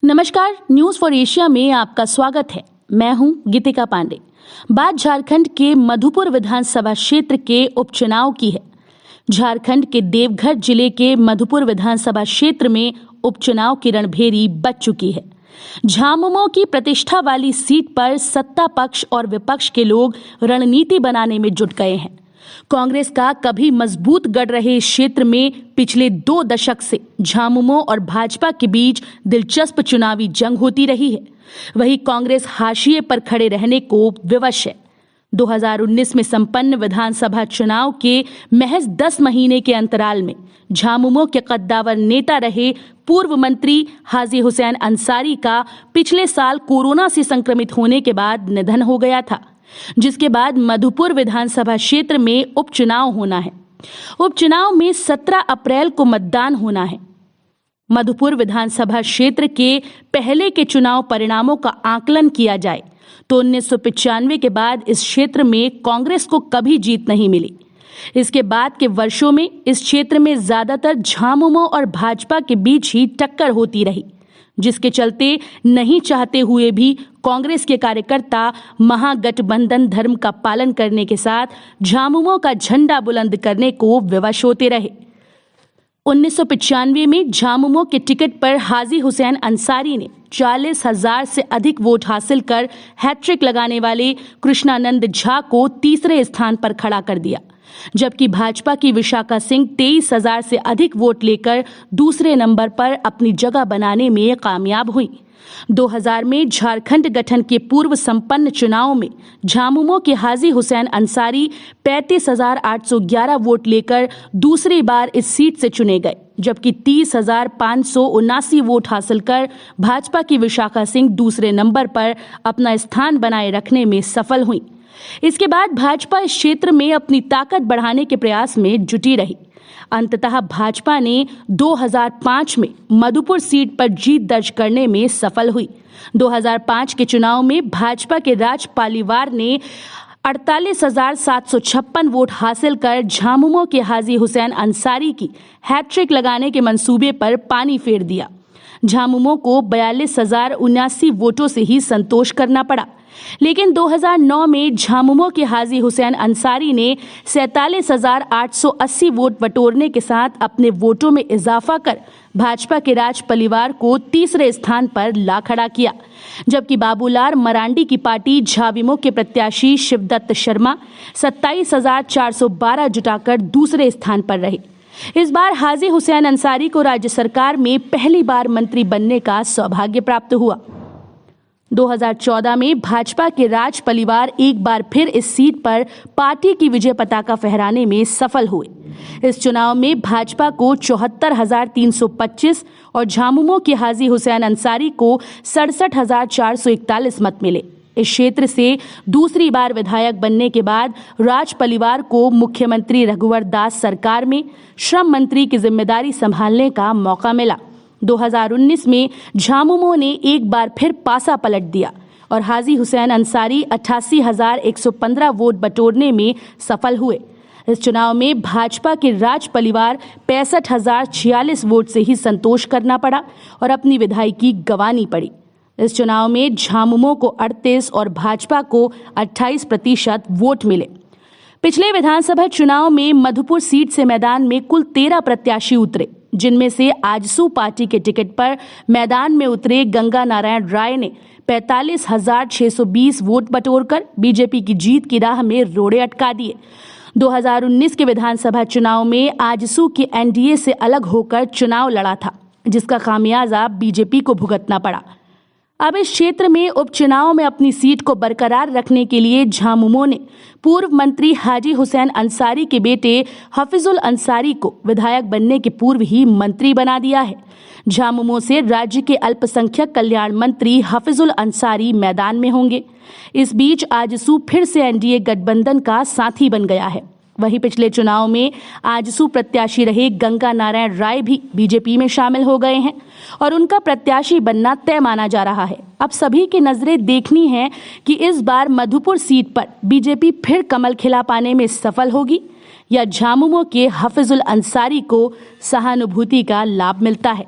नमस्कार, news for Asia में आपका स्वागत है। मैं हूं गीतिका पांडे। बात झारखंड के मधुपुर विधानसभा क्षेत्र के उपचुनाव की है। झारखंड के देवघर जिले के मधुपुर विधानसभा क्षेत्र में उपचुनाव की रणभेरी बज चुकी है। झामुमो की प्रतिष्ठा वाली सीट पर सत्ता पक्ष और विपक्ष के लोग रणनीति बनाने में जुट गए हैं। कांग्रेस का कभी मजबूत गढ़ रहे इस क्षेत्र में पिछले 2 दशक से झामुमो और भाजपा के बीच दिलचस्प चुनावी जंग होती रही है। वहीं कांग्रेस हाशिए पर खड़े रहने को विवश है। 2019 में संपन्न विधानसभा चुनाव के महज 10 महीने के अंतराल में झामुमो के कद्दावर नेता रहे पूर्व मंत्री हाजी हुसैन अंसारी का पिछले साल कोरोना से संक्रमित होने के बाद निधन हो गया था, जिसके बाद मधुपुर विधानसभा क्षेत्र में उपचुनाव होना है। उपचुनाव में 17 अप्रैल को मतदान होना है। मधुपुर विधानसभा क्षेत्र के पहले के चुनाव परिणामों का आकलन किया जाए तो 1995 के बाद इस क्षेत्र में कांग्रेस को कभी जीत नहीं मिली। इसके बाद के वर्षों में इस क्षेत्र में ज्यादातर झामुमो और भाजपा के बीच ही टक्कर होती रही, जिसके चलते नहीं चाहते हुए भी कांग्रेस के कार्यकर्ता महागठबंधन धर्म का पालन करने के साथ झामुमो का झंडा बुलंद करने को विवश होते रहे। 1995 में झामुमो के टिकट पर हाजी हुसैन अंसारी ने 40,000 से अधिक वोट हासिल कर हैट्रिक लगाने वाले कृष्णानंद झा को तीसरे स्थान पर खड़ा कर दिया, जबकि भाजपा की विशाखा सिंह 23,000 से अधिक वोट लेकर दूसरे नंबर पर अपनी जगह बनाने में कामयाब हुई। 2000 में झारखंड गठन के पूर्व संपन्न चुनाव में झामुमो के हाजी हुसैन अंसारी 35,811 वोट लेकर दूसरी बार इस सीट से चुने गए, जबकि 30,579 वोट हासिल कर भाजपा की विशाखा सिंह दूसरे नंबर पर अपना स्थान बनाए रखने में सफल हुई। इसके बाद भाजपा इस क्षेत्र में अपनी ताकत बढ़ाने के प्रयास में जुटी रही। अंततः भाजपा ने 2005 में मधुपुर सीट पर जीत दर्ज करने में सफल हुई। 2005 के चुनाव में भाजपा के राज पालीवार ने 48,756 वोट हासिल कर झामुमो के हाजी हुसैन अंसारी की हैट्रिक लगाने के मंसूबे पर पानी फेर दिया। झामुमो को 42,079 वोटों से ही संतोष करना पड़ा, लेकिन 2009 में झामुमो के हाजी हुसैन अंसारी ने 47,880 वोट बटोरने के साथ अपने वोटों में इजाफा कर भाजपा के राज परिवार को तीसरे स्थान पर ला खड़ा किया, जबकि बाबूलाल मरांडी की पार्टी झाविमो के प्रत्याशी शिवदत्त शर्मा 27,412 जुटाकर दूसरे स्थान पर रहे। इस बार हाजी हुसैन अंसारी को राज्य सरकार में पहली बार मंत्री बनने का सौभाग्य प्राप्त हुआ। 2014 में भाजपा के राज परिवार एक बार फिर इस सीट पर पार्टी की विजय पताका फहराने में सफल हुए। इस चुनाव में भाजपा को 74,325 और झामुमो के हाजी हुसैन अंसारी को 67,441 मत मिले। इस क्षेत्र से दूसरी बार विधायक बनने के बाद राज परिवार को मुख्यमंत्री रघुवर दास सरकार में श्रम मंत्री की जिम्मेदारी संभालने का मौका मिला। 2019 में झामुमो ने एक बार फिर पासा पलट दिया और हाजी हुसैन अंसारी 88,115 वोट बटोरने में सफल हुए। इस चुनाव में भाजपा के राज परिवार 65,046 वोट से ही संतोष करना पड़ा और अपनी विधायकी गंवानी पड़ी। इस चुनाव में झामुमो को 38 और भाजपा को 28% वोट मिले। पिछले विधानसभा चुनाव में मधुपुर सीट से मैदान में कुल 13 प्रत्याशी उतरे, जिनमें से आजसू पार्टी के टिकट पर मैदान में उतरे गंगा नारायण राय ने 45,620 वोट बटोरकर बीजेपी की जीत की राह में रोड़े अटका दिए। 2019 के विधानसभा चुनाव में आजसू के एनडीए से अलग होकर चुनाव लड़ा था, जिसका खामियाजा बीजेपी को भुगतना पड़ा। अब इस क्षेत्र में उपचुनाव में अपनी सीट को बरकरार रखने के लिए झामुमो ने पूर्व मंत्री हाजी हुसैन अंसारी के बेटे हफीजुल अंसारी को विधायक बनने के पूर्व ही मंत्री बना दिया है। झामुमो से राज्य के अल्पसंख्यक कल्याण मंत्री हफीजुल अंसारी मैदान में होंगे। इस बीच आजसू फिर से एनडीए गठबंधन का साथी बन गया है। वहीं पिछले चुनाव में आजसू प्रत्याशी रहे गंगा नारायण राय भी बीजेपी में शामिल हो गए हैं और उनका प्रत्याशी बनना तय माना जा रहा है। अब सभी की नजरें देखनी है कि इस बार मधुपुर सीट पर बीजेपी फिर कमल खिला पाने में सफल होगी या झामुमो के हफीजुल अंसारी को सहानुभूति का लाभ मिलता है।